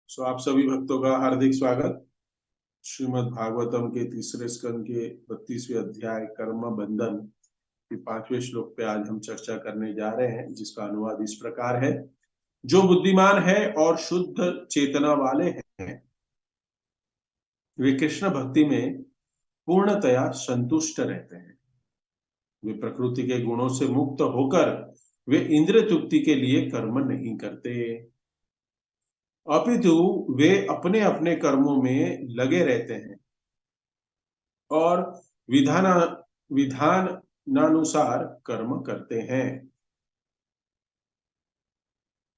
आप सभी भक्तों का हार्दिक स्वागत। श्रीमद् भागवतम के तीसरे स्कंद के 32वें अध्याय कर्म बंधन के 5वें श्लोक पे आज हम चर्चा करने जा रहे हैं, जिसका अनुवाद इस प्रकार है। जो बुद्धिमान है और शुद्ध चेतना वाले हैं, वे कृष्ण भक्ति में पूर्णतया संतुष्ट रहते हैं। वे प्रकृति के गुणों से मुक्त होकर वे इंद्रिय तृप्ति के लिए कर्म नहीं करते, अपितु वे अपने अपने कर्मों में लगे रहते हैं और विधान विधानानुसार कर्म करते हैं।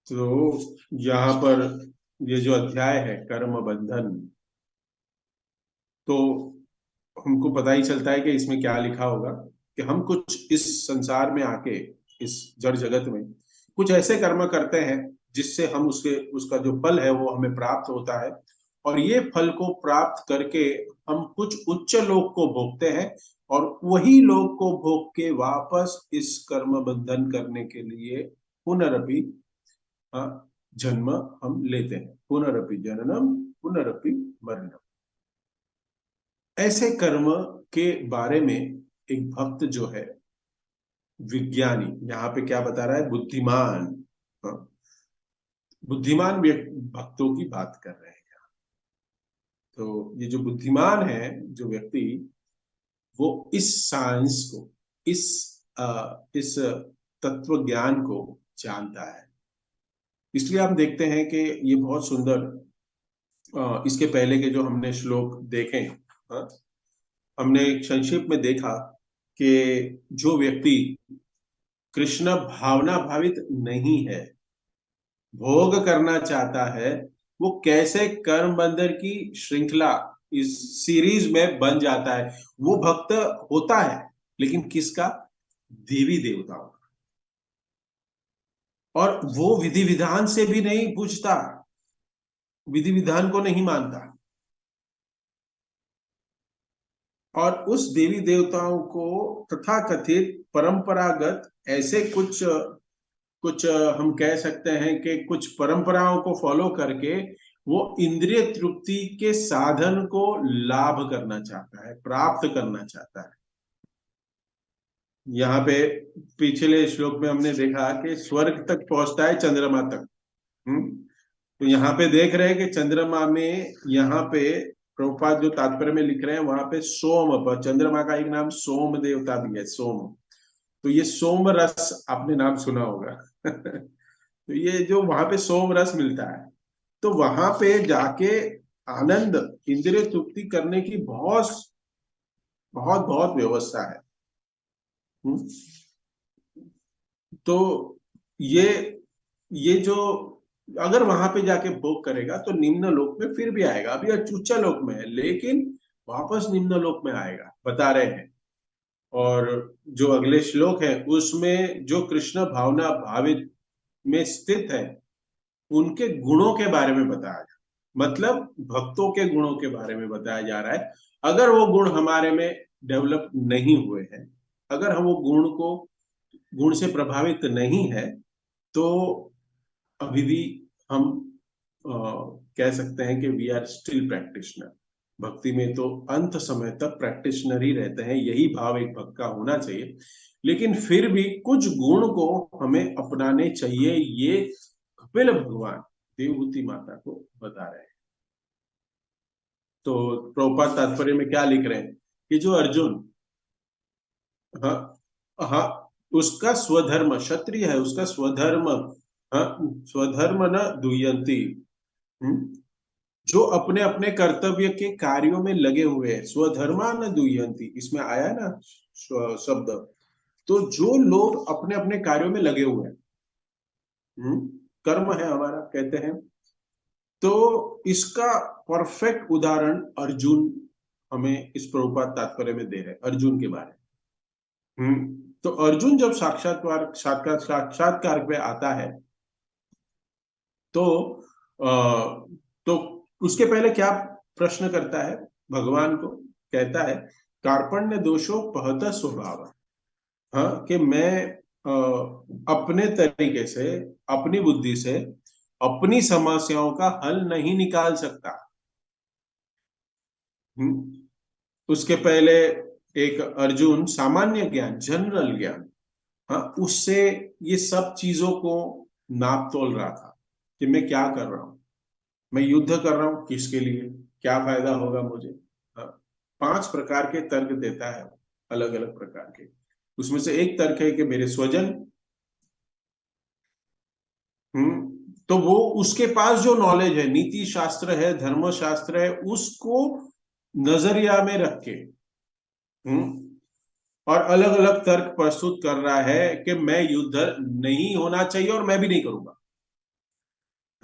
तो यहाँ पर ये जो अध्याय है कर्म बंधन, तो हमको पता ही चलता है कि इसमें क्या लिखा होगा कि हम कुछ इस संसार में आके, इस जड़ जगत में कुछ ऐसे कर्म करते हैं जिससे हम उसका जो फल है वो हमें प्राप्त होता है, और ये फल को प्राप्त करके हम कुछ उच्च लोक को भोगते हैं, और वही लोक को भोग के वापस इस कर्म बंधन करने के लिए पुनरपि जन्म हम लेते हैं। पुनरपि जननम पुनरपि मरणम। ऐसे कर्म के बारे में एक भक्त जो है, विज्ञानी, यहाँ पे क्या बता रहा है, बुद्धिमान, हाँ, बुद्धिमान भक्तों की बात कर रहे हैं। तो ये जो बुद्धिमान है, जो व्यक्ति, वो इस साइंस को, इस तत्व ज्ञान को जानता है। इसलिए हम देखते हैं कि ये बहुत सुंदर, इसके पहले के जो हमने श्लोक देखे, हाँ, हमने संक्षेप में देखा कि जो व्यक्ति कृष्ण भावना भावित नहीं है, भोग करना चाहता है, वो कैसे कर्म बंधन की श्रृंखला, इस सीरीज में बन जाता है। वो भक्त होता है, लेकिन किसका? देवी देवताओं का। और वो विधि विधान से भी नहीं पूछता, विधि विधान को नहीं मानता, और उस देवी देवताओं को तथाकथित परंपरागत ऐसे कुछ कुछ हम कह सकते हैं कि कुछ परंपराओं को फॉलो करके वो इंद्रिय तृप्ति के साधन को लाभ करना चाहता है, प्राप्त करना चाहता है। यहाँ पे पिछले श्लोक में हमने देखा कि स्वर्ग तक पहुंचता है, चंद्रमा तक। तो यहाँ पे देख रहे हैं कि चंद्रमा में, यहाँ पे प्रभुपाद जो तात्पर्य में लिख रहे हैं, वहां पे सोम, पर चंद्रमा का एक नाम सोम देवता भी है, सोम। तो ये सोम रस आपने नाम सुना होगा। तो ये जो वहां पे सोम रस मिलता है, तो वहां पे जाके आनंद, इंद्रिय तृप्ति करने की बहुत बहुत बहुत व्यवस्था है। हम्म। तो ये जो, अगर वहां पे जाके भोग करेगा तो निम्न लोक में फिर भी आएगा। अभी उच्च लोक में है, लेकिन वापस निम्न लोक में आएगा, बता रहे हैं। और जो अगले श्लोक है उसमें जो कृष्ण भावना भावित में स्थित है, उनके गुणों के बारे में बताया जा, मतलब भक्तों के गुणों के बारे में बताया जा रहा है। अगर वो गुण हमारे में डेवलप नहीं हुए हैं, अगर हम वो गुण से प्रभावित नहीं है, तो अभी भी हम कह सकते हैं कि वी आर स्टिल प्रैक्टिशनर। भक्ति में तो अंत समय तक प्रैक्टिशनर ही रहते हैं, यही भाव एक भक्त का होना चाहिए। लेकिन फिर भी कुछ गुण को हमें अपनाने चाहिए, ये कपिल भगवान देवहूति माता को बता रहे हैं। तो प्रभुपाद तात्पर्य में क्या लिख रहे हैं कि जो अर्जुन, हाँ हाँ, उसका स्वधर्म, क्षत्रिय है, उसका स्वधर्म, हाँ, स्वधर्म न दुह्यंती, जो अपने अपने कर्तव्य के कार्यों में लगे हुए हैं, स्वधर्मा न दुह्यंती, इसमें आया ना शब्द। तो जो लोग अपने अपने कार्यों में लगे हुए हैं, कर्म है हमारा कहते हैं, तो इसका परफेक्ट उदाहरण अर्जुन हमें इस प्रभुपाद तात्पर्य में दे रहे हैं, अर्जुन के बारे में। तो अर्जुन जब साक्षात्कार पे आता है, तो तो उसके पहले क्या प्रश्न करता है भगवान को? कहता है कार्पण्य दोषो पहत स्वभाव, हाँ, कि मैं अपने तरीके से, अपनी बुद्धि से अपनी समस्याओं का हल नहीं निकाल सकता। उसके पहले एक अर्जुन सामान्य ज्ञान, जनरल ज्ञान, हाँ, उससे ये सब चीजों को नाप तोल रहा था कि मैं क्या कर रहा हूं, मैं युद्ध कर रहा हूं किसके लिए, क्या फायदा होगा मुझे। हाँ, 5 प्रकार के तर्क देता है, अलग अलग प्रकार के। उसमें से एक तर्क है कि मेरे स्वजन, तो वो उसके पास जो नॉलेज है, नीति शास्त्र है, धर्म शास्त्र है, उसको नजरिया में रख के, और अलग अलग तर्क प्रस्तुत कर रहा है कि मैं युद्ध नहीं होना चाहिए और मैं भी नहीं करूंगा।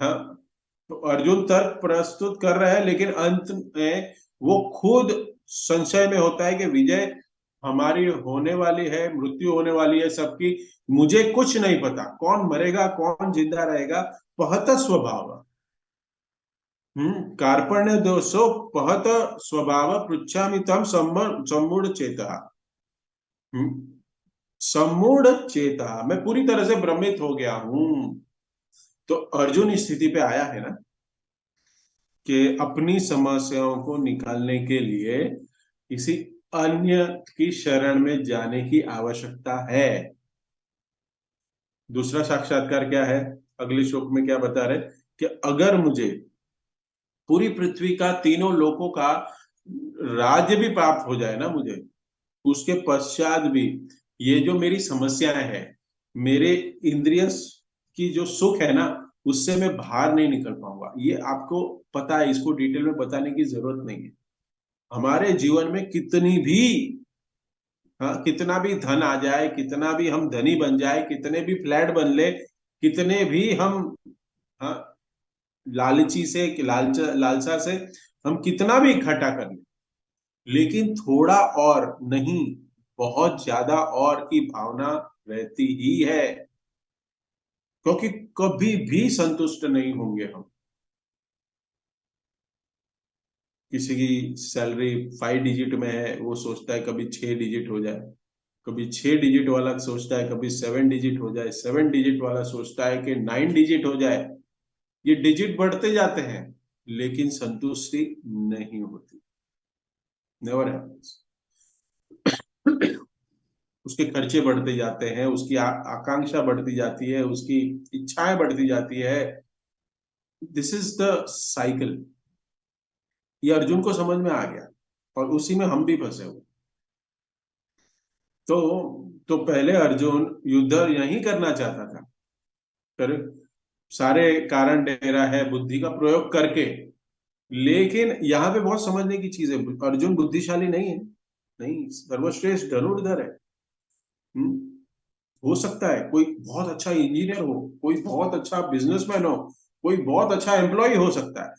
हाँ, तो अर्जुन तर्क प्रस्तुत कर रहा है, लेकिन अंत में वो खुद संशय में होता है कि विजय हमारी होने वाली है, मृत्यु होने वाली है सबकी, मुझे कुछ नहीं पता कौन मरेगा कौन जिंदा रहेगा। पहत स्वभाव, कार्पण्य दोषो पहत स्वभाव पृच्छामि तम सम्मूढ़ चेता। सम्मूढ़ चेता, मैं पूरी तरह से भ्रमित हो गया हूं। तो अर्जुन इस स्थिति पे आया है ना कि अपनी समस्याओं को निकालने के लिए किसी अन्य की शरण में जाने की आवश्यकता है। दूसरा साक्षात्कार क्या है, अगले श्लोक में क्या बता रहे कि अगर मुझे पूरी पृथ्वी का, तीनों लोकों का राज्य भी प्राप्त हो जाए ना मुझे, उसके पश्चात भी ये जो मेरी समस्याएं है, मेरे इंद्रिय की जो सुख है ना, उससे मैं बाहर नहीं निकल पाऊंगा। ये आपको पता है, इसको डिटेल में बताने की जरूरत नहीं है। हमारे जीवन में कितनी भी, हाँ, कितना भी धन आ जाए, कितना भी हम धनी बन जाए, कितने भी फ्लैट बन ले, कितने भी हम, हाँ, लालची से, लालसा से हम कितना भी इकट्ठा कर ले, लेकिन थोड़ा और नहीं, बहुत ज्यादा और की भावना रहती ही है, क्योंकि कभी भी संतुष्ट नहीं होंगे हम। किसी की सैलरी 5 डिजिट में है, वो सोचता है कभी 6 डिजिट हो जाए, कभी 6 डिजिट वाला सोचता है कभी 7 डिजिट हो जाए, 7 डिजिट वाला सोचता है कि 9 डिजिट हो जाए। ये डिजिट बढ़ते जाते हैं, लेकिन संतुष्टि नहीं होती, नेवर हैपेंस। उसके खर्चे बढ़ते जाते हैं, उसकी आकांक्षा बढ़ती जाती है, उसकी इच्छाएं बढ़ती जाती है। This is the cycle. ये अर्जुन को समझ में आ गया, और उसी में हम भी फंसे हुए। तो पहले अर्जुन युद्ध यही करना चाहता था, पर सारे कारण दे रहा है बुद्धि का प्रयोग करके। लेकिन यहाँ पे बहुत समझने की चीज है, अर्जुन बुद्धिशाली नहीं है, नहीं, सर्वश्रेष्ठ धनुर्धर है। हम्म, हो सकता है कोई बहुत अच्छा इंजीनियर हो, कोई बहुत अच्छा बिजनेसमैन हो, कोई बहुत अच्छा एम्प्लॉय हो सकता है,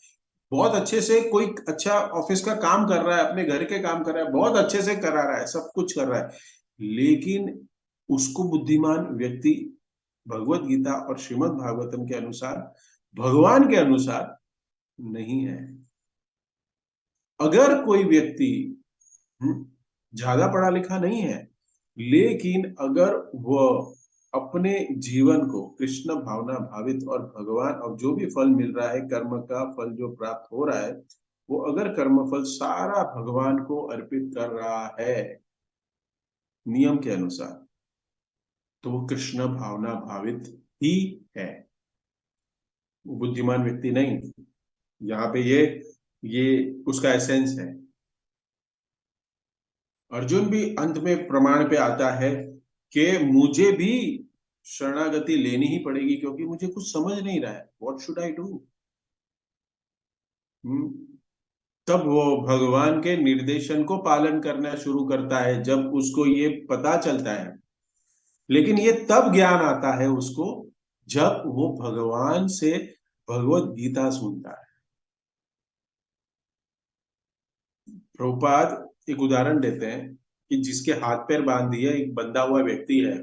बहुत अच्छे से कोई अच्छा ऑफिस का काम कर रहा है, अपने घर के काम कर रहा है, बहुत अच्छे से करा रहा है, सब कुछ कर रहा है, लेकिन उसको बुद्धिमान व्यक्ति भगवत गीता और श्रीमद् भागवतम के अनुसार, भगवान के अनुसार नहीं है। अगर कोई व्यक्ति ज्यादा पढ़ा लिखा नहीं है, लेकिन अगर वह अपने जीवन को कृष्ण भावना भावित और भगवान, और जो भी फल मिल रहा है, कर्म का फल जो प्राप्त हो रहा है, वो अगर कर्म फल सारा भगवान को अर्पित कर रहा है नियम के अनुसार, तो वो कृष्ण भावना भावित ही है, वो बुद्धिमान व्यक्ति नहीं। यहाँ पे ये उसका एसेंस है। अर्जुन भी अंत में प्रमाण पे आता है कि मुझे भी शरणागति लेनी ही पड़ेगी, क्योंकि मुझे कुछ समझ नहीं रहा है, व्हाट शुड आई डू। तब वो भगवान के निर्देशन को पालन करना शुरू करता है, जब उसको ये पता चलता है। लेकिन ये तब ज्ञान आता है उसको, जब वो भगवान से भगवत गीता सुनता है। प्रभुपाद एक उदाहरण देते हैं कि जिसके हाथ पैर बांध दिए, एक बंधा हुआ व्यक्ति है,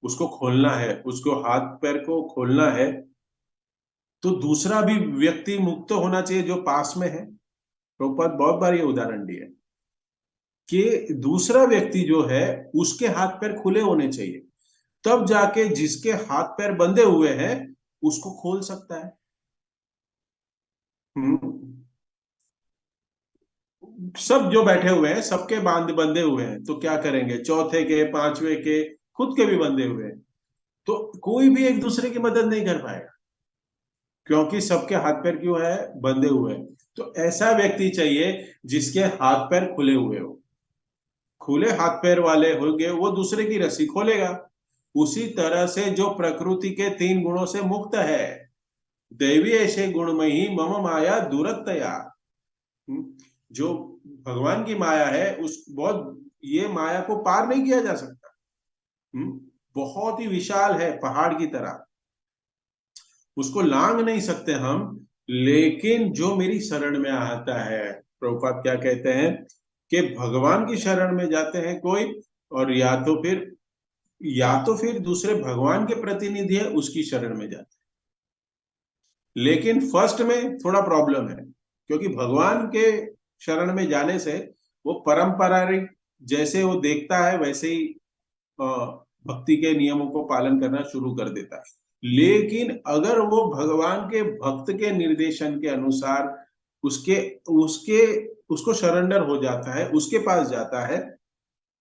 उसको खोलना है, उसको हाथ पैर को खोलना है, तो दूसरा भी व्यक्ति मुक्त होना चाहिए जो पास में है। प्रभुपाद बहुत बार ये उदाहरण दिए कि दूसरा व्यक्ति जो है, उसके हाथ पैर खुले होने चाहिए, तब जाके जिसके हाथ पैर बंधे हुए हैं उसको खोल सकता है। हम्म। सब जो बैठे हुए हैं सबके बांध बंधे हुए हैं, तो क्या करेंगे, चौथे के पांचवे के खुद के भी बंधे हुए हैं, तो कोई भी एक दूसरे की मदद नहीं कर पाएगा, क्योंकि सबके हाथ पैर क्यों है, बंधे हुए हैं। तो ऐसा व्यक्ति चाहिए जिसके हाथ पैर खुले हुए हो, खुले हाथ पैर वाले होंगे वो दूसरे की रस्सी खोलेगा। उसी तरह से जो प्रकृति के तीन गुणों से मुक्त है, दैवी ऐसे गुणमयी मम माया दूरतया। जो भगवान की माया है उस बहुत, ये माया को पार नहीं किया जा सकता। हम्म, बहुत ही विशाल है पहाड़ की तरह, उसको लांग नहीं सकते हम। लेकिन जो मेरी शरण में आता है, प्रभुपाद क्या कहते हैं कि भगवान की शरण में जाते हैं कोई, और या तो फिर दूसरे भगवान के प्रतिनिधि है उसकी शरण में जाते हैं। लेकिन फर्स्ट में थोड़ा प्रॉब्लम है, क्योंकि भगवान के शरण में जाने से वो पारंपरिक, जैसे वो देखता है वैसे ही भक्ति के नियमों को पालन करना शुरू कर देता है। लेकिन अगर वो भगवान के भक्त के निर्देशन के अनुसार उसके उसके उसको सरेंडर हो जाता है, उसके पास जाता है,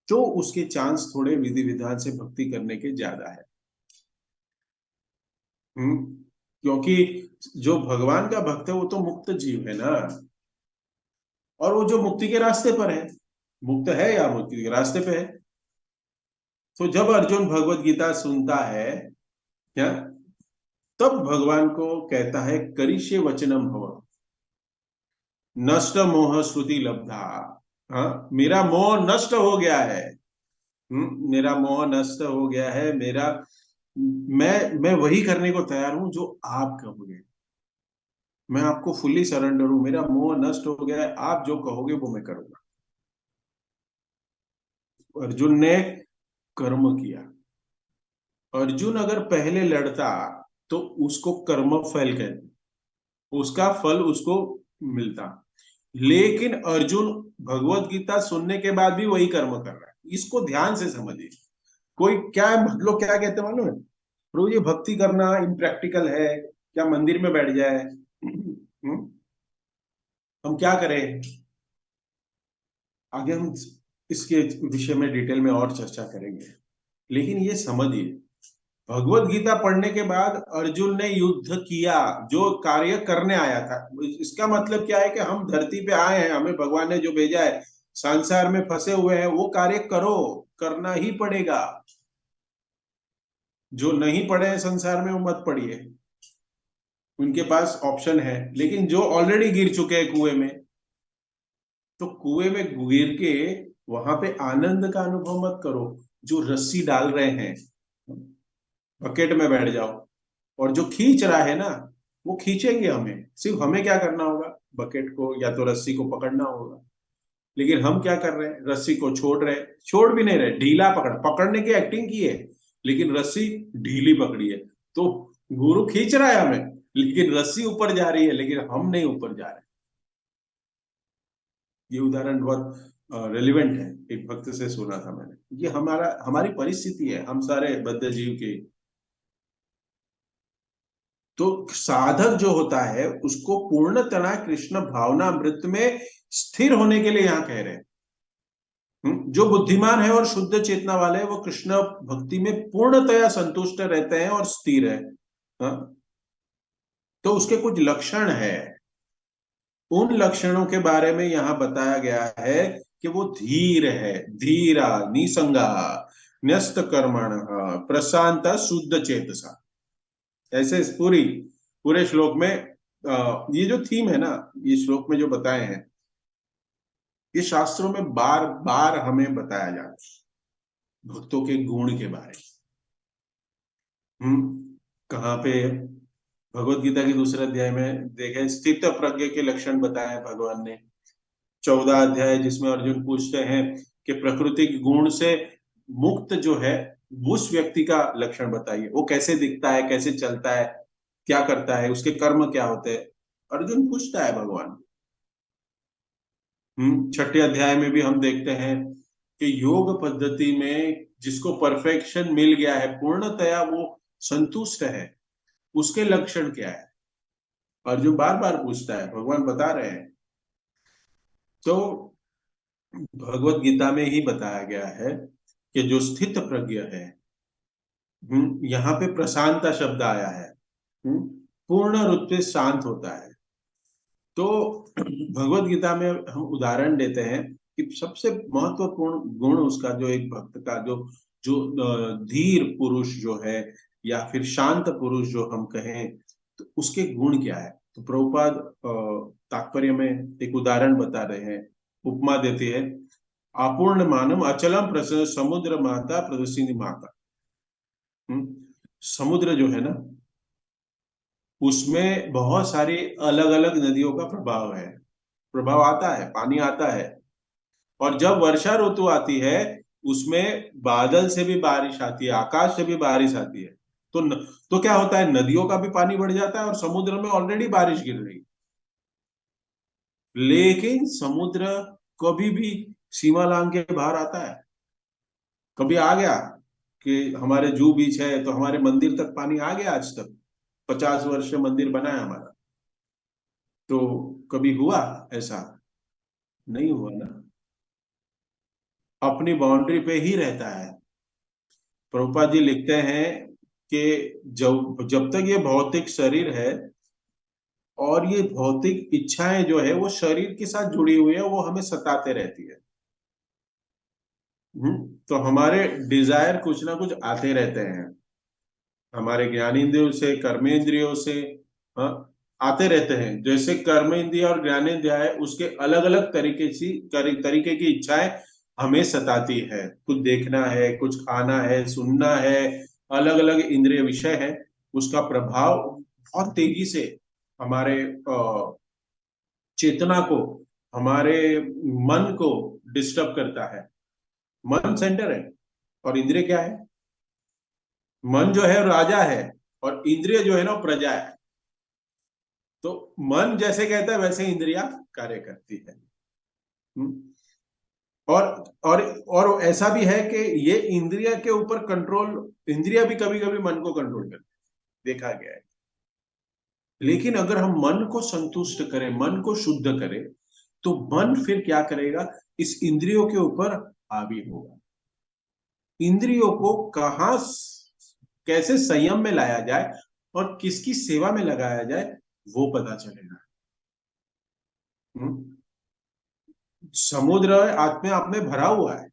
तो उसके चांस थोड़े विधि विधान से भक्ति करने के ज्यादा है। हम्म, क्योंकि जो भगवान का भक्त है वो तो मुक्त जीव है ना, और वो जो मुक्ति के रास्ते पर है, मुक्त है या मुक्ति के रास्ते पे है। तो जब अर्जुन भगवत गीता सुनता है क्या, तब भगवान को कहता है करिष्ये वचनम भव, नष्ट मोह श्रुति लब्धा। हाँ, मेरा मोह नष्ट हो गया है। मेरा मोह नष्ट हो गया है, मेरा मैं वही करने को तैयार हूं जो आप कहोगे। मैं आपको फुल्ली सरेंडर हूं, मेरा मोह नष्ट हो गया है, आप जो कहोगे वो मैं करूंगा। अर्जुन ने कर्म किया। अर्जुन अगर पहले लड़ता तो उसको कर्म फल कहते, उसका फल उसको मिलता। लेकिन अर्जुन भगवत गीता सुनने के बाद भी वही कर्म कर रहा है, इसको ध्यान से समझिए। कोई क्या मतलब क्या कहते हैं मालूम है, प्रभु जी भक्ति करना इम्प्रैक्टिकल है, क्या मंदिर में बैठ जाए, हम क्या करें। आगे हम इसके विषय में डिटेल में और चर्चा करेंगे। लेकिन ये समझिए, भगवत गीता पढ़ने के बाद अर्जुन ने युद्ध किया, जो कार्य करने आया था। इसका मतलब क्या है कि हम धरती पे आए हैं, हमें भगवान ने जो भेजा है, संसार में फंसे हुए हैं, वो कार्य करो, करना ही पड़ेगा। जो नहीं पढ़े हैं संसार में वो मत पढ़िए, उनके पास ऑप्शन है। लेकिन जो ऑलरेडी गिर चुके हैं कुएं में, तो कुएं में गिर के वहां पे आनंद का अनुभव मत करो। जो रस्सी डाल रहे हैं, बकेट में बैठ जाओ, और जो खींच रहा है ना, वो खींचेंगे हमें, सिर्फ हमें क्या करना होगा, बकेट को या तो रस्सी को पकड़ना होगा। लेकिन हम क्या कर रहे हैं, रस्सी को छोड़ रहे हैं, छोड़ भी नहीं रहे, ढीला पकड़ा, पकड़ने की एक्टिंग की है, लेकिन रस्सी ढीली पकड़ी है। तो गुरु खींच रहा है हमें, लेकिन रस्सी ऊपर जा रही है, लेकिन हम नहीं ऊपर जा रहे। ये उदाहरण बहुत रेलिवेंट है, एक भक्त से सुना था मैंने। ये हमारी परिस्थिति है, हम सारे बद्ध जीव की। तो साधक जो होता है उसको पूर्णतः कृष्ण भावना अमृत में स्थिर होने के लिए यहाँ कह रहे हैं। जो बुद्धिमान है और शुद्ध चेतना वाले हैं, वो कृष्ण भक्ति में पूर्णतया संतुष्ट रहते हैं और स्थिर है। हाँ? तो उसके कुछ लक्षण है, उन लक्षणों के बारे में यहाँ बताया गया है कि वो धीर है, धीरा निसंगा, न्यस्त कर्मण, प्रशांत शुद्ध चेतसा। ऐसे पूरे श्लोक में ये जो थीम है ना, ये श्लोक में जो बताए हैं, ये शास्त्रों में बार बार हमें बताया जाता है भक्तों के गुण के बारे में। कहाँ पे, भगवत गीता के दूसरे अध्याय में देखे, स्थित प्रज्ञ के लक्षण बताए भगवान ने। 14 अध्याय जिसमें अर्जुन पूछते हैं कि प्रकृति के गुण से मुक्त जो है, उस व्यक्ति का लक्षण बताइए, वो कैसे दिखता है, कैसे चलता है, क्या करता है, उसके कर्म क्या होते हैं, अर्जुन पूछता है भगवान। छठे अध्याय में भी हम देखते हैं कि योग पद्धति में जिसको परफेक्शन मिल गया है, पूर्णतया वो संतुष्ट है, उसके लक्षण क्या है। अर्जुन बार बार पूछता है, भगवान बता रहे हैं। तो भगवत गीता में ही बताया गया है कि जो स्थित प्रज्ञ है, यहाँ पे प्रशांता शब्द आया है, पूर्ण रूप से शांत होता है। तो भगवत गीता में हम उदाहरण देते हैं कि सबसे महत्वपूर्ण गुण उसका, जो एक भक्त का जो जो धीर पुरुष जो है, या फिर शांत पुरुष जो हम कहें, तो उसके गुण क्या है। तो प्रभुपाद तात्पर्य में एक उदाहरण बता रहे हैं, उपमा देते हैं। अपूर्ण मानव अचलम प्रसन्न समुद्र माता प्रदर्शिनी माता। समुद्र जो है ना, उसमें बहुत सारी अलग अलग नदियों का प्रभाव है, प्रभाव आता है, पानी आता है। और जब वर्षा ऋतु आती है, उसमें बादल से भी बारिश आती है, आकाश से भी बारिश आती है। तो क्या होता है, नदियों का भी पानी बढ़ जाता है और समुद्र में ऑलरेडी बारिश गिर रही। लेकिन समुद्र कभी भी सीमा लांघ के बाहर आता है। कभी आ गया कि हमारे जू बीच है तो हमारे मंदिर तक पानी आ गया, आज तक 50 वर्ष से मंदिर बना है हमारा, तो कभी हुआ ऐसा? नहीं हुआ ना। अपनी बाउंड्री पे ही रहता है। प्रभुपाद जी लिखते हैं कि जब जब तक ये भौतिक शरीर है और ये भौतिक इच्छाएं जो है वो शरीर के साथ जुड़ी हुई है, वो हमें सताते रहती है। तो हमारे डिजायर कुछ ना कुछ आते रहते हैं, हमारे ज्ञानेंद्रियों से, कर्मेंद्रियों से। हाँ, आते रहते हैं। जैसे कर्मेंद्रिय और ज्ञानेंद्रिय है, उसके अलग अलग तरीके की इच्छाएं हमें सताती है। कुछ देखना है, कुछ खाना है, सुनना है, अलग अलग इंद्रिय विषय है। उसका प्रभाव बहुत तेजी से हमारे चेतना को, हमारे मन को डिस्टर्ब करता है। मन सेंटर है और इंद्रिय क्या है? मन जो है राजा है और इंद्रिय जो है ना प्रजा है। तो मन जैसे कहता है वैसे इंद्रिया कार्य करती है। हम्म? और और ऐसा भी है कि ये इंद्रिया के ऊपर कंट्रोल, इंद्रिया भी कभी कभी मन को कंट्रोल करती है, देखा गया है। लेकिन अगर हम मन को संतुष्ट करें, मन को शुद्ध करें, तो मन फिर क्या करेगा, इस इंद्रियों के ऊपर हावी होगा। इंद्रियों को कैसे संयम में लाया जाए और किसकी सेवा में लगाया जाए, वो पता चलेगा। हम्म? समुद्र अपने आप में भरा हुआ है,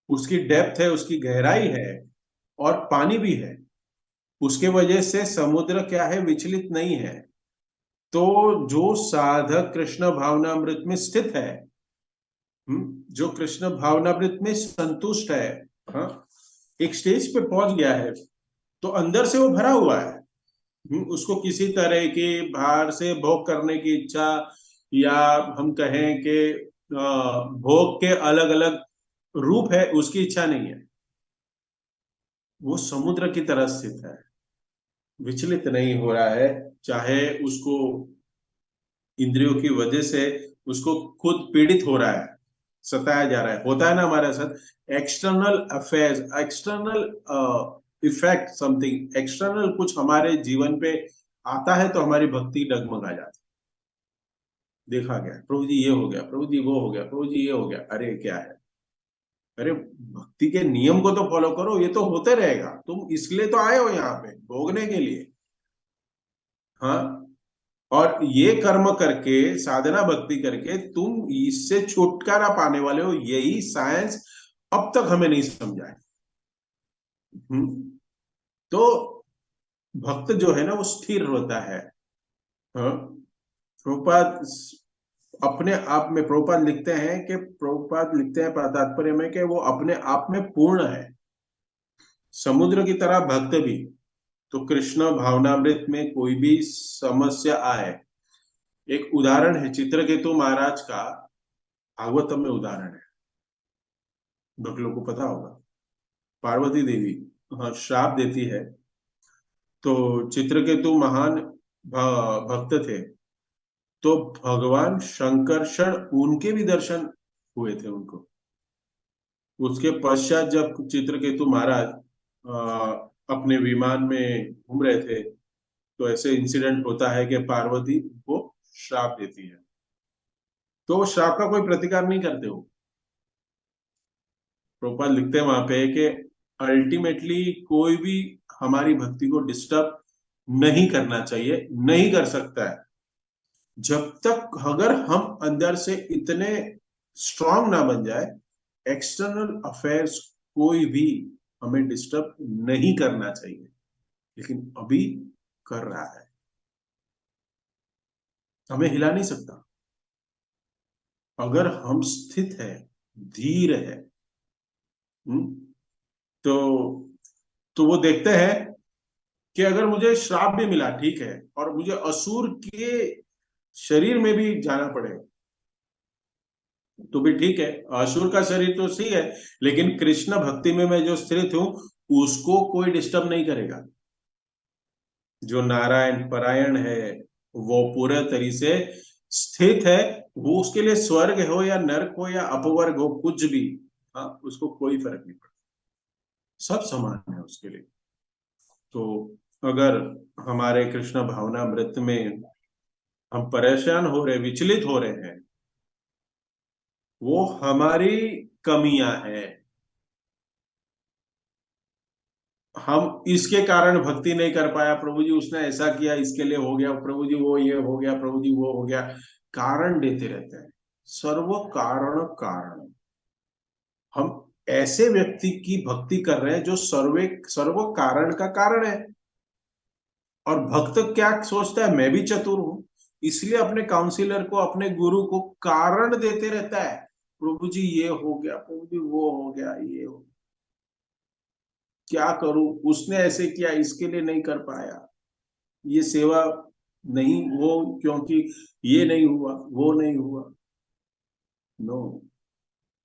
उसकी डेप्थ है, उसकी गहराई है, और पानी भी है। उसके वजह से समुद्र क्या है, विचलित नहीं है। तो जो साधक कृष्ण भावनामृत में स्थित है, जो कृष्ण भावनामृत में संतुष्ट है, हाँ, एक स्टेज पे पहुंच गया है, तो अंदर से वो भरा हुआ है। उसको किसी तरह की बाहर से भोग करने की इच्छा, या हम कहें कि भोग के अलग अलग रूप है, उसकी इच्छा नहीं है। वो समुद्र की तरह स्थित है, विचलित नहीं हो रहा है। चाहे उसको इंद्रियों की वजह से उसको खुद पीड़ित हो रहा है, सताया जा रहा है, होता है ना हमारे साथ। External affairs, external effect, something external कुछ हमारे जीवन पे आता है, तो हमारी भक्ति डगमगा जाती है। देखा गया, प्रभु जी ये हो गया, प्रभु जी वो हो गया, प्रभु जी ये हो गया। अरे क्या है, अरे भक्ति के नियम को तो फॉलो करो, ये तो होते रहेगा। तुम इसलिए तो आए हो यहाँ पे, भोगने के लिए। हाँ, और ये कर्म करके, साधना भक्ति करके तुम इससे छुटकारा पाने वाले हो, यही साइंस अब तक हमें नहीं समझा है। तो भक्त जो है ना वो स्थिर होता है। हाँ, प्रभुपाद अपने आप में, प्रभुपाद लिखते हैं कि, प्रभुपाद लिखते हैं तात्पर्य में कि वो अपने आप में पूर्ण है, समुद्र की तरह भक्त भी। तो कृष्ण भावनामृत में कोई भी समस्या आए, एक उदाहरण है चित्रकेतु महाराज का, भागवतम में उदाहरण है, भक्त लोग को पता होगा। पार्वती देवी, हाँ, श्राप देती है। तो चित्रकेतु महान भक्त थे। तो भगवान शंकरषण उनके भी दर्शन हुए थे उनको। उसके पश्चात जब चित्रकेतु महाराज अपने विमान में घूम रहे थे, तो ऐसे इंसिडेंट होता है कि पार्वती को श्राप देती है, तो वो श्राप का कोई प्रतिकार नहीं करते हो। प्रोपाल लिखते हैं वहां पे कि अल्टीमेटली कोई भी हमारी भक्ति को डिस्टर्ब नहीं करना चाहिए, नहीं कर सकता है, जब तक अगर हम अंदर से इतने स्ट्रांग ना बन जाए, एक्सटर्नल अफेयर्स कोई भी हमें डिस्टर्ब नहीं करना चाहिए। लेकिन अभी कर रहा है, हमें हिला नहीं सकता। अगर हम स्थित है, धीर है, तो वो देखते हैं कि अगर मुझे श्राप भी मिला ठीक है, और मुझे असुर के शरीर में भी जाना पड़े तो भी ठीक है, असुर का शरीर तो सही है, लेकिन कृष्ण भक्ति में मैं जो स्थित हूं उसको कोई डिस्टर्ब नहीं करेगा। जो नारायण परायण है, वो पूरे तरीके से स्थित है, वो उसके लिए स्वर्ग हो या नरक हो या अपवर्ग हो, कुछ भी, हाँ, उसको कोई फर्क नहीं पड़ता, सब समान है उसके लिए। तो अगर हमारे कृष्ण भावनामृत में हम परेशान हो रहे, विचलित हो रहे हैं, वो हमारी कमियां हैं। हम इसके कारण भक्ति नहीं कर पाया, प्रभु जी उसने ऐसा किया इसके लिए हो गया, प्रभु जी वो ये हो गया, प्रभु जी वो हो गया, कारण देते रहते हैं। सर्व कारण कारण, हम ऐसे व्यक्ति की भक्ति कर रहे हैं जो सर्व कारण का कारण है। और भक्त क्या सोचता है, मैं भी चतुर हूं, इसलिए अपने काउंसिलर को, अपने गुरु को कारण देते रहता है। प्रभु जी ये हो गया, प्रभु जी वो हो गया, ये हो, क्या करूं, उसने ऐसे किया इसके लिए नहीं कर पाया, ये सेवा नहीं वो, क्योंकि ये नहीं हुआ, वो नहीं हुआ। No,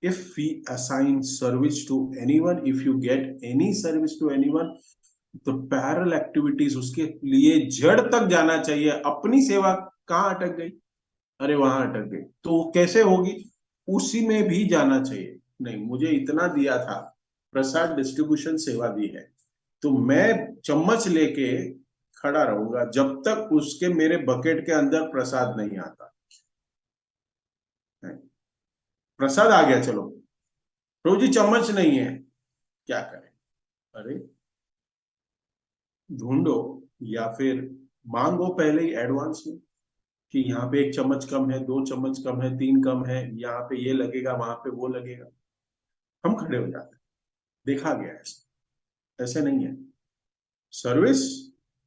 if we assign service to anyone, if you get any service to anyone, तो पैरल एक्टिविटीज उसके लिए जड़ तक जाना चाहिए। अपनी सेवा कहाँ अटक गई, अरे वहां अटक गई, तो वो कैसे होगी, उसी में भी जाना चाहिए। नहीं, मुझे इतना दिया था, प्रसाद डिस्ट्रीब्यूशन सेवा दी है, तो मैं चम्मच लेके खड़ा रहूंगा जब तक उसके मेरे बकेट के अंदर प्रसाद नहीं आता। प्रसाद आ गया, चलो, प्रभु जी चम्मच नहीं है, क्या करें, अरे ढूंढो, या फिर मांगो पहले ही एडवांस में कि यहाँ पे एक चम्मच कम है, दो चम्मच कम है, तीन कम है, यहाँ पे ये लगेगा, वहां पे वो लगेगा, हम खड़े हो जाते हैं। देखा गया है, ऐसे नहीं है। सर्विस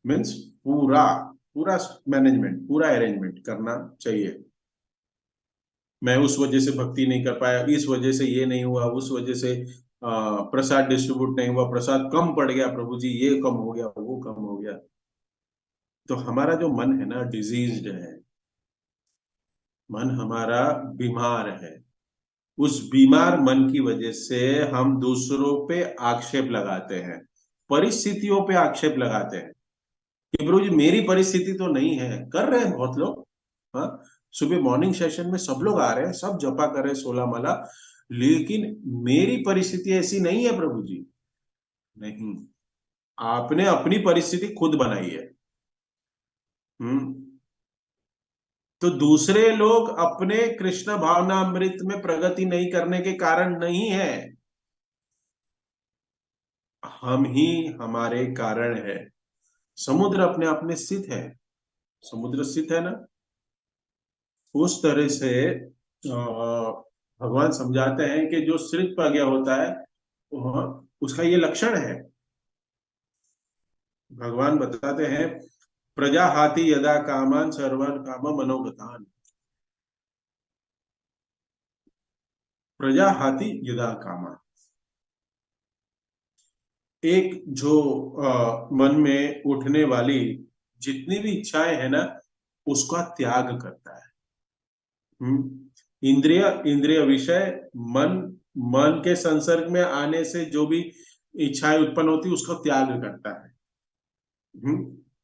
मीन्स पूरा पूरा मैनेजमेंट, पूरा अरेंजमेंट करना चाहिए। मैं उस वजह से भक्ति नहीं कर पाया, इस वजह से ये नहीं हुआ, उस वजह से प्रसाद डिस्ट्रीब्यूट नहीं हुआ, प्रसाद कम पड़ गया, प्रभु जी ये कम हो गया, वो कम हो गया। तो हमारा जो मन है ना, डिजीज्ड है, मन हमारा बीमार है। उस बीमार मन की वजह से हम दूसरों पे आक्षेप लगाते हैं, परिस्थितियों पे आक्षेप लगाते हैं कि प्रभु जी मेरी परिस्थिति तो नहीं है। कर रहे हैं बहुत लोग, हाँ, सुबह मॉर्निंग सेशन में सब लोग आ रहे हैं, सब जपा कर रहे हैं 16 माला, लेकिन मेरी परिस्थिति ऐसी नहीं है प्रभु जी। नहीं, आपने अपनी परिस्थिति खुद बनाई है। हम्म। तो दूसरे लोग अपने कृष्ण भावनामृत में प्रगति नहीं करने के कारण नहीं है, हम ही हमारे कारण है। समुद्र अपने आप में स्थित है, समुद्र स्थित है ना, उस तरह से भगवान समझाते हैं कि जो स्थित प्रज्ञ होता है, उसका ये लक्षण है। भगवान बताते हैं, प्रजा हाथी यदा कामान सर्वन काम मनोगतान, प्रजा हाथी यदा कामान, एक जो मन में उठने वाली जितनी भी इच्छाएं है ना, उसका त्याग करता है। इंद्रिय इंद्रिय विषय, मन, मन के संसर्ग में आने से जो भी इच्छाएं उत्पन्न होती उसका त्याग करता है।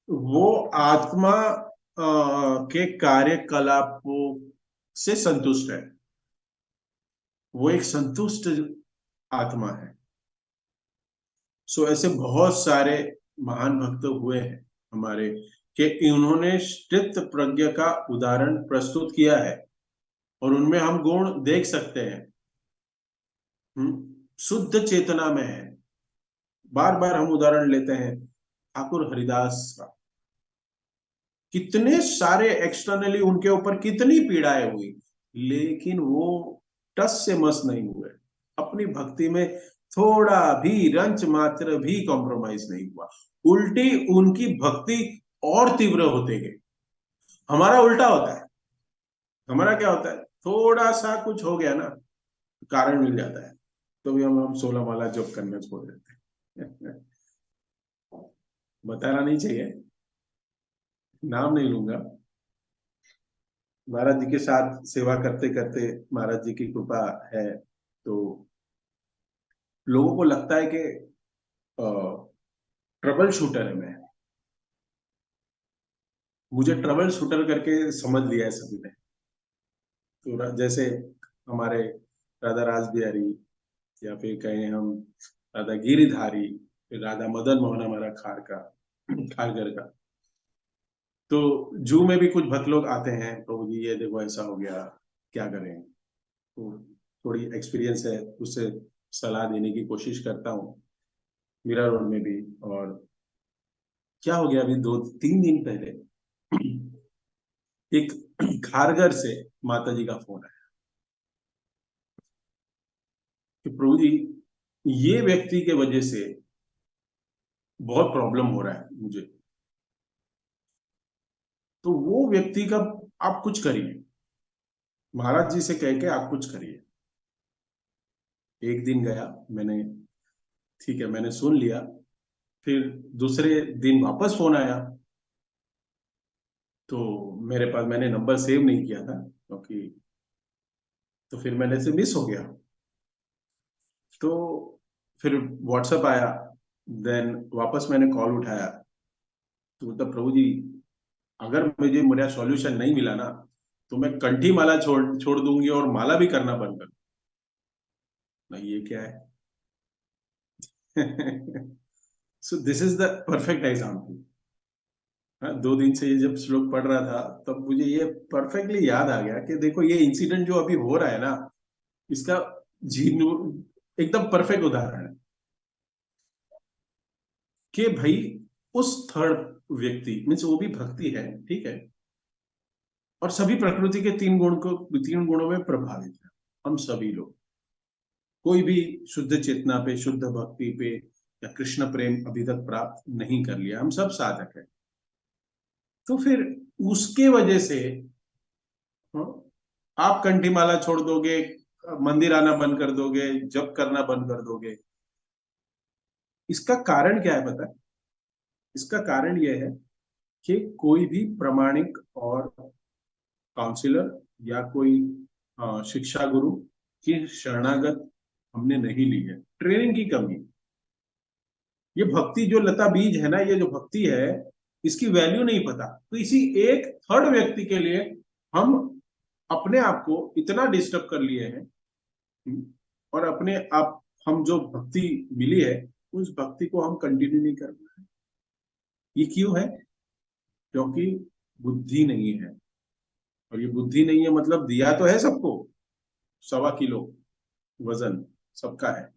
वो आत्मा के कार्यकलापों से संतुष्ट है, वो एक संतुष्ट आत्मा है। सो ऐसे बहुत सारे महान भक्त हुए हैं हमारे, कि इन्होंने स्थित प्रज्ञ का उदाहरण प्रस्तुत किया है, और उनमें हम गुण देख सकते हैं। शुद्ध चेतना में है। बार बार हम उदाहरण लेते हैं ठाकुर हरिदास का। कितने सारे एक्सटर्नली उनके ऊपर कितनी पीड़ाएं हुई, लेकिन वो टस से मस नहीं हुए। अपनी भक्ति में थोड़ा भी रंच मात्र भी कॉम्प्रोमाइज नहीं हुआ। उल्टी उनकी भक्ति और तीव्र होते गए। हमारा उल्टा होता है। हमारा क्या होता है, थोड़ा सा कुछ हो गया ना, कारण मिल जाता है, तो भी हम 16 माला जप करना छोड़ देते हैं। बताना नहीं चाहिए, नाम नहीं लूंगा। महाराज जी के साथ सेवा करते करते महाराज जी की कृपा है, तो लोगों को लगता है कि ट्रबल शूटर है मैं। मुझे ट्रबल शूटर करके समझ लिया है सभी ने। तो जैसे हमारे राधा रास बिहारी, या फिर कहें हम राधा गिरिधारी, फिर राधा मदन मोहन हमारा खारगर का। तो जू में भी कुछ भक्त लोग आते हैं, प्रभु जी ये देखो ऐसा हो गया, क्या करें। तो थोड़ी एक्सपीरियंस है, उससे सलाह देने की कोशिश करता हूँ मीरा रोड में भी। और क्या हो गया, अभी 2-3 दिन पहले एक खारगर से माता जी का फोन आया कि प्रभु जी ये व्यक्ति के वजह से बहुत प्रॉब्लम हो रहा है मुझे, तो वो व्यक्ति का आप कुछ करिए, महाराज जी से कह के आप कुछ करिए। एक दिन गया मैंने, ठीक है मैंने सुन लिया। फिर दूसरे दिन वापस फोन आया, तो मेरे पास मैंने नंबर सेव नहीं किया था क्योंकि, तो फिर मैंने से मिस हो गया। तो फिर व्हाट्सएप आया, देन वापस मैंने कॉल उठाया, तो मतलब प्रभु जी अगर मुझे मेरा सॉल्यूशन नहीं मिला ना, तो मैं कंठी माला छोड़ छोड़ दूंगी और माला भी करना बंद कर दूंगा। ये क्या है? So this is the perfect example. हाँ, 2 दिन से ये जब श्लोक पढ़ रहा था, तब मुझे ये परफेक्टली याद आ गया कि देखो ये इंसिडेंट जो अभी हो रहा है ना, इसका जीनु एकदम परफेक्ट उदाहरण है कि भाई उस थर्ड व्यक्ति मीन्स वो भी भक्ति है, ठीक है, और सभी प्रकृति के 3 गुणों में प्रभावित है। हम सभी लोग, कोई भी शुद्ध चेतना पे, शुद्ध भक्ति पे, या कृष्ण प्रेम अभी तक प्राप्त नहीं कर लिया, हम सब साधक है। तो फिर उसके वजह से, हाँ, आप कंठी माला छोड़ दोगे, मंदिर आना बंद कर दोगे, जप करना बंद कर दोगे। इसका कारण क्या है पता है? इसका कारण यह है कि कोई भी प्रामाणिक और काउंसलर या कोई शिक्षा गुरु की शरणागत हमने नहीं ली है। ट्रेनिंग की कमी। ये भक्ति जो लता बीज है ना, ये जो भक्ति है, इसकी वैल्यू नहीं पता, तो इसी एक थर्ड व्यक्ति के लिए हम अपने आप को इतना डिस्टर्ब कर लिए हैं। और अपने आप, हम जो भक्ति मिली है, उस भक्ति को हम कंटिन्यू नहीं कर पा रहे। ये क्यों है? क्योंकि बुद्धि नहीं है। और ये बुद्धि नहीं है मतलब दिया तो है सबको, 1.25 किलो वजन सबका है,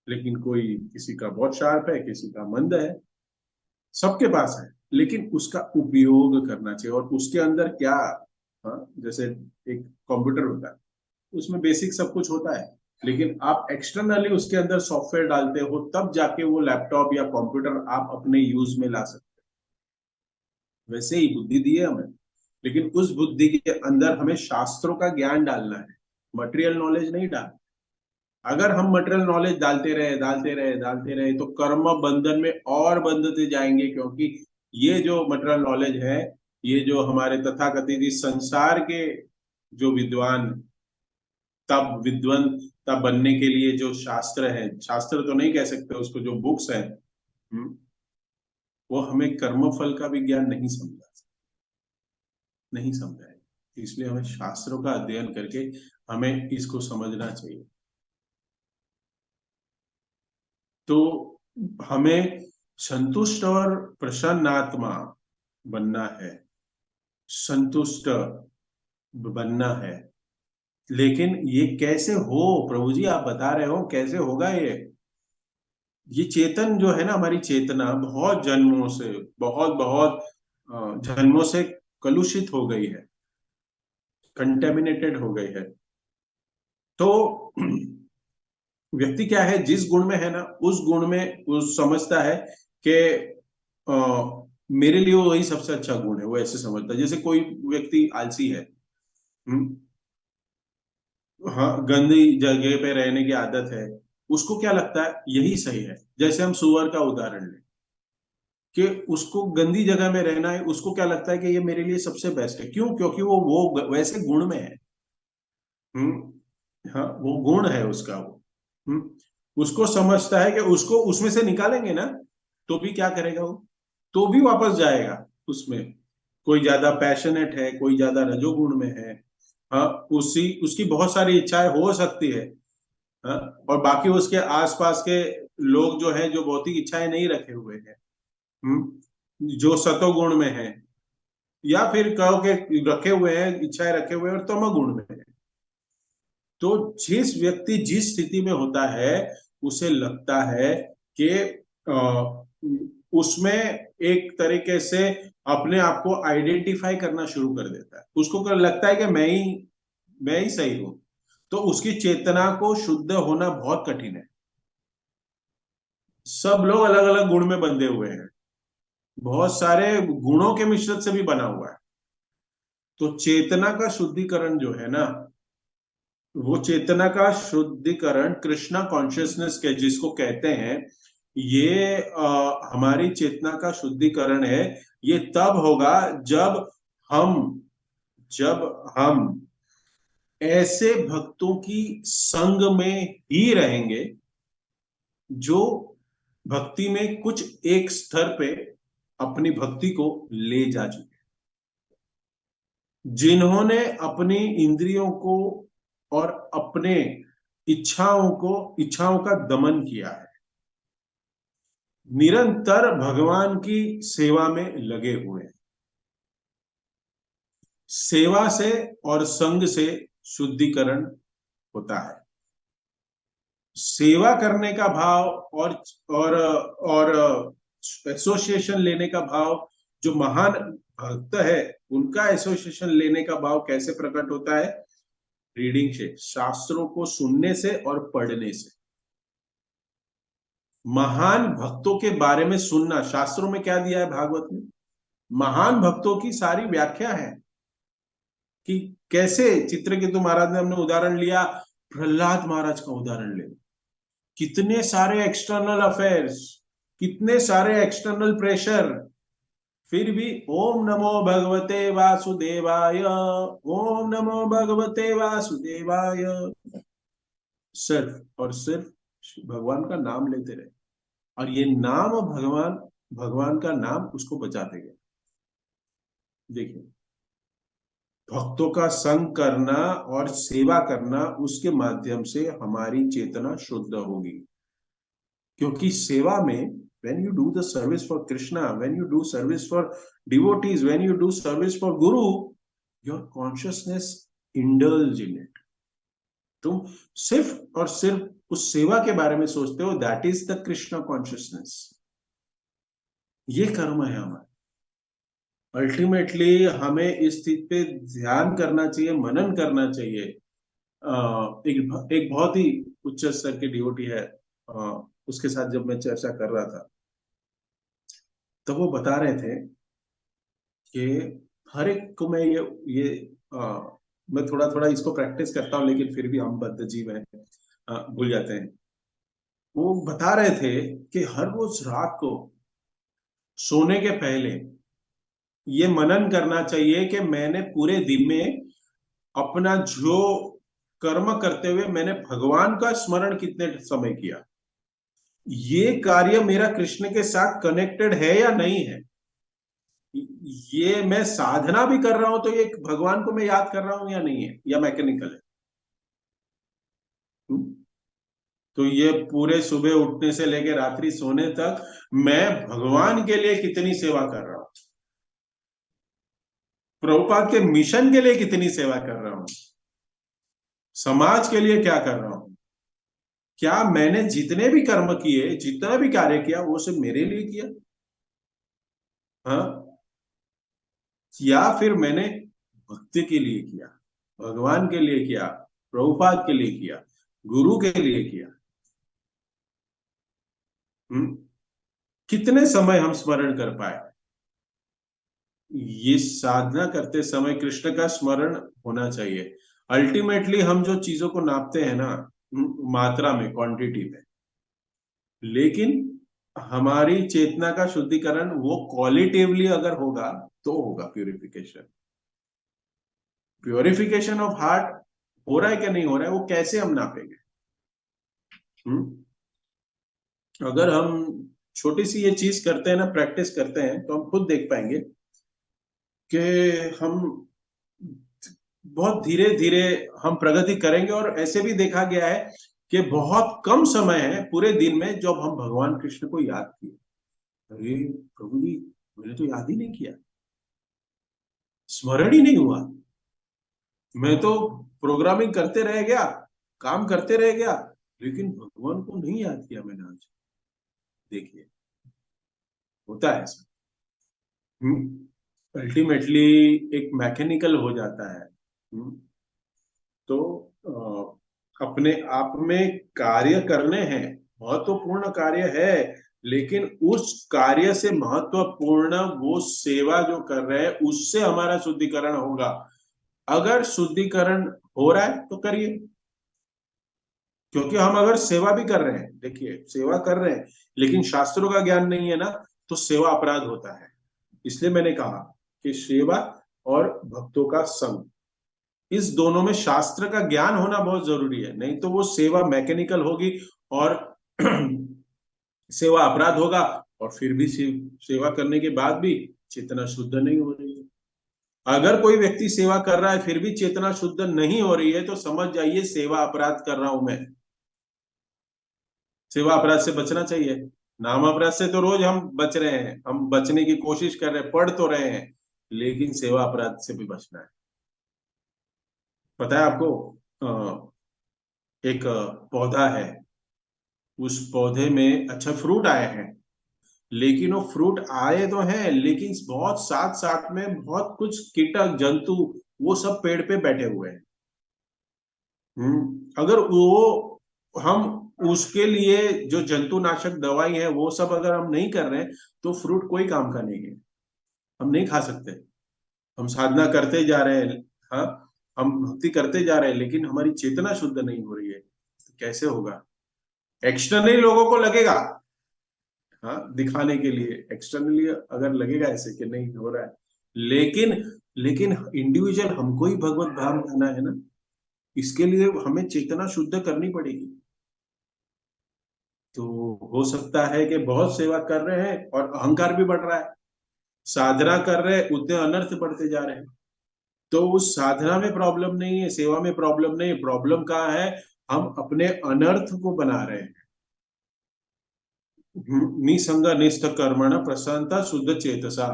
लेकिन कोई किसी का बहुत शार्प है, किसी का मंद है, सबके पास है, लेकिन उसका उपयोग करना चाहिए। और उसके अंदर क्या, हाँ, जैसे एक कंप्यूटर होता है, उसमें बेसिक सब कुछ होता है, लेकिन आप एक्सटर्नली उसके अंदर सॉफ्टवेयर डालते हो, तब जाके वो लैपटॉप या कंप्यूटर आप अपने यूज में ला सकते हो। वैसे ही बुद्धि दी है हमें, लेकिन उस बुद्धि के अंदर हमें शास्त्रों का ज्ञान डालना है, मटेरियल नॉलेज नहीं डाल। अगर हम मटेरियल नॉलेज डालते रहे तो कर्म बंधन में और बंधते जाएंगे, क्योंकि ये जो मटेरियल नॉलेज है, ये जो हमारे तथाकथित इस संसार के जो विद्वान, तब विद्वान तब बनने के लिए जो शास्त्र है, शास्त्र तो नहीं कह सकते उसको, जो बुक्स है, वो हमें कर्मफल का विज्ञान नहीं समझा है। इसलिए हमें शास्त्रों का अध्ययन करके हमें इसको समझना चाहिए। तो हमें संतुष्ट और प्रसन्न आत्मा बनना है, संतुष्ट बनना है। लेकिन ये कैसे हो प्रभु जी, आप बता रहे हो कैसे होगा ये चेतन जो है ना, हमारी चेतना बहुत जन्मों से, बहुत बहुत जन्मों से कलुषित हो गई है, कंटेमिनेटेड हो गई है। तो व्यक्ति क्या है, जिस गुण में है ना, उस गुण में वो समझता है कि मेरे लिए वही सबसे अच्छा गुण है, वो ऐसे समझता है। जैसे कोई व्यक्ति आलसी है, हम्म, हाँ, गंदी जगह पे रहने की आदत है, उसको क्या लगता है यही सही है। जैसे हम सुअर का उदाहरण लें, कि उसको गंदी जगह में रहना है, उसको क्या लगता है कि ये मेरे लिए सबसे बेस्ट है। क्यों? क्योंकि वो वैसे गुण में है। हाँ, वो गुण है उसका वो। उसको समझता है कि उसको उसमें से निकालेंगे ना, तो भी क्या करेगा वो, तो भी वापस जाएगा उसमें। कोई ज्यादा पैशनेट है, कोई ज्यादा रजोगुण में है, हाँ, उसी उसकी बहुत सारी इच्छाएं हो सकती है। हाँ, और बाकी उसके आसपास के लोग जो हैं, जो भौतिक इच्छाएं नहीं रखे हुए हैं, जो सतोगुण में है, या फिर कहो कि रखे हुए हैं, इच्छाएं रखे हुए हैं और तमोगुण में है। तो जिस व्यक्ति जिस स्थिति में होता है, उसे लगता है कि उसमें एक तरीके से अपने आप को आइडेंटिफाई करना शुरू कर देता है। उसको लगता है कि मैं ही सही हूं। तो उसकी चेतना को शुद्ध होना बहुत कठिन है। सब लोग अलग अलग गुण में बंधे हुए हैं, बहुत सारे गुणों के मिश्रण से भी बना हुआ है। तो चेतना का शुद्धिकरण जो है ना, वो चेतना का शुद्धिकरण, कृष्णा कॉन्शियसनेस के जिसको कहते हैं, ये हमारी चेतना का शुद्धिकरण है। ये तब होगा हम जब हम ऐसे भक्तों की संग में ही रहेंगे, जो भक्ति में कुछ एक स्तर पे अपनी भक्ति को ले जा चुके, जिन्होंने अपनी इंद्रियों को और अपने इच्छाओं का दमन किया है, निरंतर भगवान की सेवा में लगे हुए हैं। सेवा से और संग से शुद्धिकरण होता है। सेवा करने का भाव और एसोसिएशन लेने का भाव, जो महान भक्त है, उनका एसोसिएशन लेने का भाव कैसे प्रकट होता है? रीडिंग से, शास्त्रों को सुनने से और पढ़ने से। महान भक्तों के बारे में सुनना, शास्त्रों में क्या दिया है भागवत में, महान भक्तों की सारी व्याख्या है कि कैसे। चित्रकेतु महाराज ने हमने उदाहरण लिया, प्रहलाद महाराज का उदाहरण ले, कितने सारे एक्सटर्नल अफेयर्स, कितने सारे एक्सटर्नल प्रेशर, फिर भी ओम नमो भगवते वासुदेवाय, ओम नमो भगवते वासुदेवाय, सिर्फ और सिर्फ भगवान का नाम लेते रहे। और ये नाम भगवान, भगवान का नाम उसको बचाते गए। देखिए, भक्तों का संग करना और सेवा करना, उसके माध्यम से हमारी चेतना शुद्ध होगी। क्योंकि सेवा में, when you do the service for Krishna, when you do service for devotees, when you do service for Guru, your consciousness indulge in it. तुम सिर्फ और सिर्फ उस सेवा के बारे में सोचते हो, that is the Krishna consciousness. ये कर्म है हमारा। अल्टीमेटली हमें इस चीज पे ध्यान करना चाहिए, मनन करना चाहिए। एक बहुत ही उच्च स्तर के डिवोटी है, उसके साथ जब मैं चर्चा कर रहा था, तो वो बता रहे थे कि हर एक को, ये मैं थोड़ा थोड़ा इसको प्रैक्टिस करता हूँ, लेकिन फिर भी हम बद्ध जीव हैं, भूल जाते हैं। वो बता रहे थे कि हर रोज रात को सोने के पहले ये मनन करना चाहिए कि मैंने पूरे दिन में अपना जो कर्म करते हुए मैंने भगवान का स्मरण कितने समय किया, ये कार्य मेरा कृष्ण के साथ कनेक्टेड है या नहीं है, ये मैं साधना भी कर रहा हूं तो ये भगवान को मैं याद कर रहा हूं या नहीं है, या मैकेनिकल है। तो ये पूरे सुबह उठने से लेकर रात्रि सोने तक मैं भगवान के लिए कितनी सेवा कर रहा हूं, प्रभुपाद के मिशन के लिए कितनी सेवा कर रहा हूं, समाज के लिए क्या कर रहा हूं, क्या मैंने जितने भी कर्म किए, जितना भी कार्य किया, वो सब मेरे लिए किया? हाँ, या फिर मैंने भक्ति के लिए किया, भगवान के लिए किया, प्रभुपाद के लिए किया, गुरु के लिए किया? हम्म कितने समय हम स्मरण कर पाए? ये साधना करते समय कृष्ण का स्मरण होना चाहिए। अल्टीमेटली हम जो चीजों को नापते हैं ना, मात्रा में, क्वांटिटी में, लेकिन हमारी चेतना का शुद्धिकरण वो क्वालिटेवली अगर होगा तो होगा प्यूरिफिकेशन। प्योरिफिकेशन ऑफ हार्ट हो रहा है क्या, नहीं हो रहा है, वो कैसे हम नापेंगे? हम्म अगर हम छोटी सी ये चीज करते हैं ना, प्रैक्टिस करते हैं, तो हम खुद देख पाएंगे कि हम बहुत धीरे धीरे हम प्रगति करेंगे। और ऐसे भी देखा गया है कि बहुत कम समय है पूरे दिन में जब हम भगवान कृष्ण को याद किए। अरे प्रभु जी, मैंने तो याद ही नहीं किया, स्मरण ही नहीं हुआ, मैं तो प्रोग्रामिंग करते रह गया, काम करते रह गया, लेकिन भगवान को नहीं याद किया मैंने आज। देखिए, होता है ऐसा। अल्टीमेटली एक मैकेनिकल हो जाता है। तो अपने आप में कार्य करने हैं, महत्वपूर्ण कार्य है, लेकिन उस कार्य से महत्वपूर्ण वो सेवा जो कर रहे हैं, उससे हमारा शुद्धिकरण होगा। अगर शुद्धिकरण हो रहा है तो करिए, क्योंकि हम अगर सेवा भी कर रहे हैं, देखिए सेवा कर रहे हैं लेकिन शास्त्रों का ज्ञान नहीं है ना, तो सेवा अपराध होता है। इसलिए मैंने कहा कि सेवा और भक्तों का संग, इस दोनों में शास्त्र का ज्ञान होना बहुत जरूरी है, नहीं तो वो सेवा मैकेनिकल होगी और सेवा अपराध होगा। और फिर भी सेवा करने के बाद भी चेतना शुद्ध नहीं हो रही है। अगर कोई व्यक्ति सेवा कर रहा है फिर भी चेतना शुद्ध नहीं हो रही है, तो समझ जाइए सेवा अपराध कर रहा हूं मैं। सेवा अपराध से बचना चाहिए। नाम अपराध से तो रोज हम बच रहे हैं, हम बचने की कोशिश कर रहे हैं, पढ़ तो रहे हैं, लेकिन सेवा अपराध से भी बचना है। पता है आपको, एक पौधा है, उस पौधे में अच्छा फ्रूट आए हैं, लेकिन वो फ्रूट आए तो हैं, लेकिन बहुत साथ साथ में बहुत कुछ कीटक जंतु वो सब पेड़ पे बैठे हुए हैं। अगर वो हम उसके लिए जो जंतुनाशक दवाई है वो सब अगर हम नहीं कर रहे हैं, तो फ्रूट कोई काम का नहीं है, हम नहीं खा सकते। हम साधना करते जा रहे हैं, हाँ, हम भक्ति करते जा रहे हैं, लेकिन हमारी चेतना शुद्ध नहीं हो रही है, तो कैसे होगा? एक्सटर्नली लोगों को लगेगा, हाँ, दिखाने के लिए एक्सटर्नली अगर लगेगा ऐसे कि नहीं हो रहा है, लेकिन लेकिन इंडिविजुअल हमको ही भगवत धाम जाना है ना, इसके लिए हमें चेतना शुद्ध करनी पड़ेगी। तो हो सकता है कि बहुत सेवा कर रहे हैं और अहंकार भी बढ़ रहा है, साधना कर रहे हैं उतने अनर्थ बढ़ते जा रहे हैं। तो उस साधना में प्रॉब्लम नहीं है, सेवा में प्रॉब्लम नहीं है, प्रॉब्लम कहाँ है? हम अपने अनर्थ को बना रहे हैं। निसंग निष्ठ कर्मण प्रसन्नता शुद्ध चेतसा,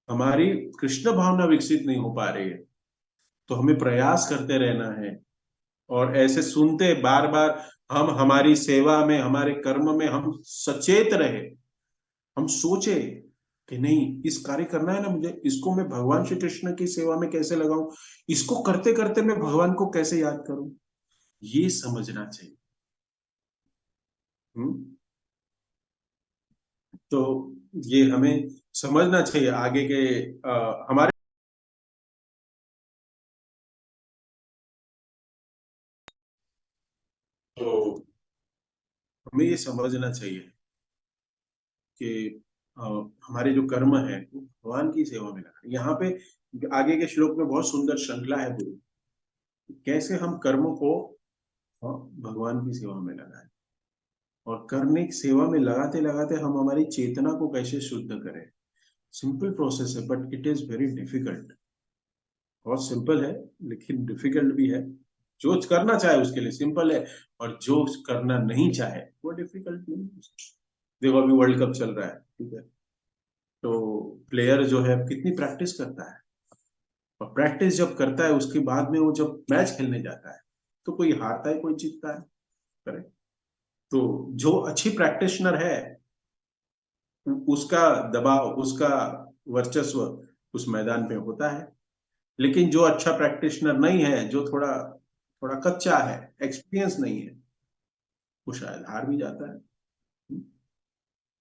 हमारी कृष्ण भावना विकसित नहीं हो पा रही है। तो हमें प्रयास करते रहना है, और ऐसे सुनते बार बार हम हमारी सेवा में, हमारे कर्म में हम सचेत रहे, हम सोचे कि नहीं, इस कार्य करना है ना मुझे, इसको मैं भगवान श्री कृष्ण की सेवा में कैसे लगाऊं, इसको करते करते मैं भगवान को कैसे याद करूं, ये समझना चाहिए। हम्म तो ये हमें समझना चाहिए आगे के हमारे, तो हमें ये समझना चाहिए कि अ, हमारे जो कर्म है वो भगवान की सेवा में लगा। यहाँ पे आगे के श्लोक में बहुत सुंदर श्रृंखला है गुरु, कैसे हम कर्मों को भगवान की सेवा में लगाएं, और करने की सेवा में लगाते लगाते हम हमारी चेतना को कैसे शुद्ध करें। सिंपल प्रोसेस है but it is very difficult. बहुत सिंपल है लेकिन डिफिकल्ट भी है। जो करना चाहे उसके लिए सिंपल है, और जो करना नहीं चाहे वो डिफिकल्ट नहीं है। देखो अभी वर्ल्ड कप चल रहा है, ठीक है, तो प्लेयर जो है कितनी प्रैक्टिस करता है, और प्रैक्टिस जब करता है उसके बाद में वो जब मैच खेलने जाता है तो कोई हारता है कोई जीतता है, करेक्ट। तो जो अच्छी प्रैक्टिशनर है उसका दबाव, उसका वर्चस्व उस मैदान पे होता है। लेकिन जो अच्छा प्रैक्टिशनर नहीं है, जो थोड़ा थोड़ा कच्चा है, एक्सपीरियंस नहीं है, वो शायद हार भी जाता है।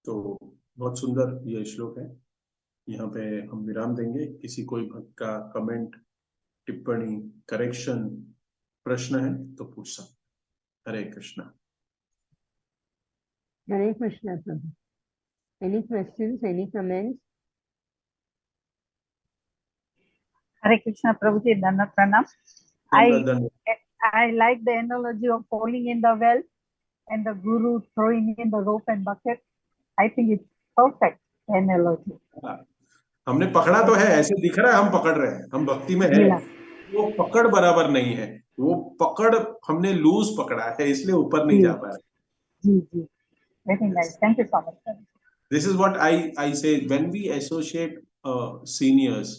तो बहुत सुंदर ये श्लोक है। यहाँ पे हम विराम देंगे। किसी कोई भक्त का कमेंट, टिप्पणी, करेक्शन, प्रश्न है तो पूछ सकते। हरे Krishna. Hare Krishna, Prabhu. Any questions, any comments? Hare Krishna, Prabhuji, Dandavat Pranam. धन्यवाद। I like the analogy of falling in the well and the guru throwing in the rope and bucket. I think it's perfect analogy. हमने पकड़ा तो है, ऐसे दिख रहा है हम पकड़ रहे हैं, हम भक्ति में है, वो पकड़ बराबर नहीं है, वो पकड़ हमने लूज पकड़ा है, इसलिए ऊपर नहीं जा पा रहे। जी जी, very nice. Thank you so much. This is what I say when we associate seniors,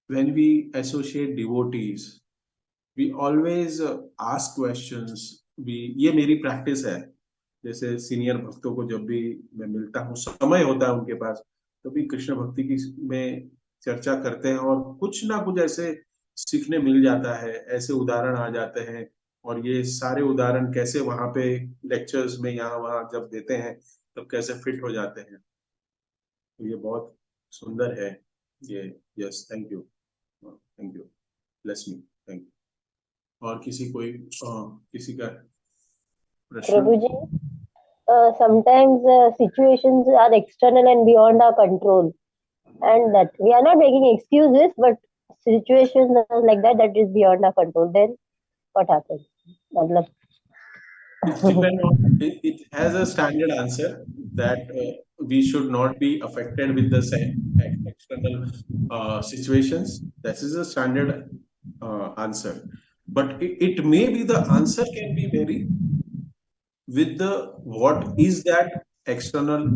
when we associate devotees, we always ask questions. ये मेरी प्रैक्टिस है। जैसे सीनियर भक्तों को जब भी मैं मिलता हूँ, समय होता है उनके पास, तो भी कृष्ण भक्ति की में चर्चा करते हैं, और कुछ ना कुछ ऐसे सीखने मिल जाता है, ऐसे उदाहरण आ जाते हैं, और ये सारे उदाहरण कैसे वहां पे लेक्चर्स में यहाँ वहां जब देते हैं तब कैसे फिट हो जाते हैं। तो ये बहुत सुंदर है ये। Yes, thank you, thank you, bless me, thank you. और किसी का प्रश्न? Prabhuji, sometimes situations are external and beyond our control, and that we are not making excuses, but situations are like that, that is beyond our control. Then what happens? Matlab, It has a standard answer that we should not be affected with the external situations. That is a standard answer. But it may be the answer can be vary with the what is that external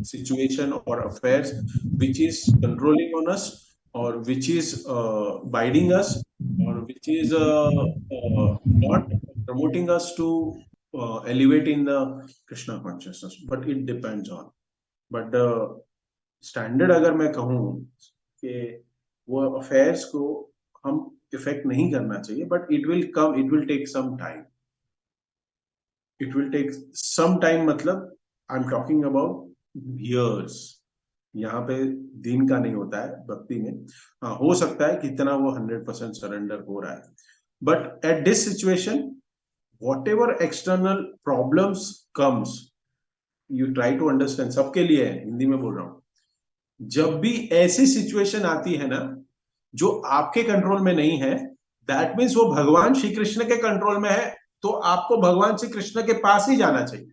situation or affairs which is controlling on us, or which is binding us, or which is not promoting us to elevate in the Krishna consciousness. But it depends on. But the standard अगर मैं कहूँ कि वो affairs को हम effect नहीं करना चाहिए, but it will come, it will take some time. It will take some time, मतलब I am talking about years. यहाँ पे दिन का नहीं होता है भक्ति में। हाँ, हो सकता है कि इतना वो 100% सरेंडर हो रहा है, but at this situation whatever external problems comes, you try to understand, सबके लिए है, हिंदी में बोल रहा हूं। जब भी ऐसी सिचुएशन आती है ना जो आपके कंट्रोल में नहीं है, दैट मीन्स वो भगवान श्री कृष्ण के कंट्रोल में है, तो आपको भगवान श्री कृष्ण के पास ही जाना चाहिए।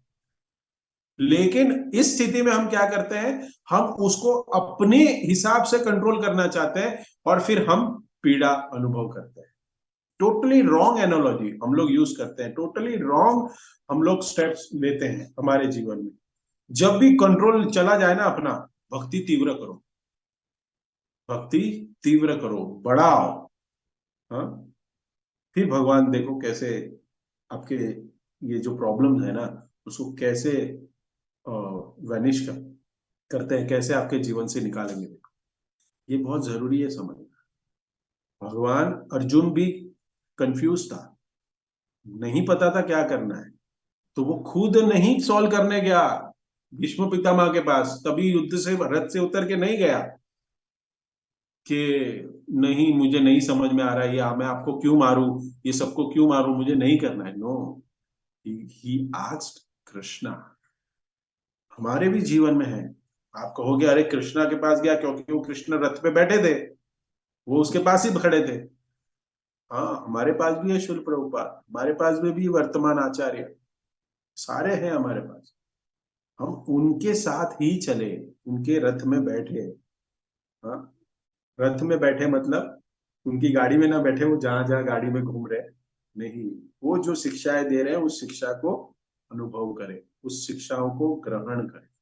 लेकिन इस स्थिति में हम क्या करते हैं, हम उसको अपने हिसाब से कंट्रोल करना चाहते हैं, और फिर हम पीड़ा अनुभव करते हैं। टोटली रॉन्ग एनोलॉजी हम लोग यूज करते हैं, टोटली रॉन्ग हम लोग स्टेप्स लेते हैं हमारे जीवन में। जब भी कंट्रोल चला जाए ना अपना, भक्ति तीव्र करो, भक्ति तीव्र करो, बढ़ाओ। हाँ, फिर भगवान देखो कैसे आपके ये जो प्रॉब्लम्स है ना उसको कैसे वैनिश करते हैं, कैसे आपके जीवन से निकालेंगे। ये बहुत जरूरी है समझना। भगवान अर्जुन भी कंफ्यूज था, नहीं पता था क्या करना है, तो वो खुद नहीं सॉल्व करने गया भीष्म पितामह के पास, तभी युद्ध से रथ से उतर के नहीं गया कि नहीं मुझे नहीं समझ में आ रहा है, या मैं आपको क्यों मारूं, ये सबको क्यों मारूं, मुझे नहीं करना है। No, he asked Krishna. हमारे भी जीवन में है। आप कहोगे अरे कृष्णा के पास गया क्योंकि वो कृष्ण रथ पे बैठे थे, वो उसके पास ही खड़े थे। हाँ, हमारे पास भी है शुल प्रभुपाद, हमारे पास भी वर्तमान आचार्य, सारे हैं हमारे पास। हम उनके साथ ही चले, उनके रथ में बैठे। हाँ, रथ में बैठे मतलब उनकी गाड़ी में ना बैठे, वो जहां जहां गाड़ी में घूम रहे, नहीं, वो जो शिक्षाएं दे रहे हैं उस शिक्षा को अनुभव करें, उस शिक्षाओं को ग्रहण करें।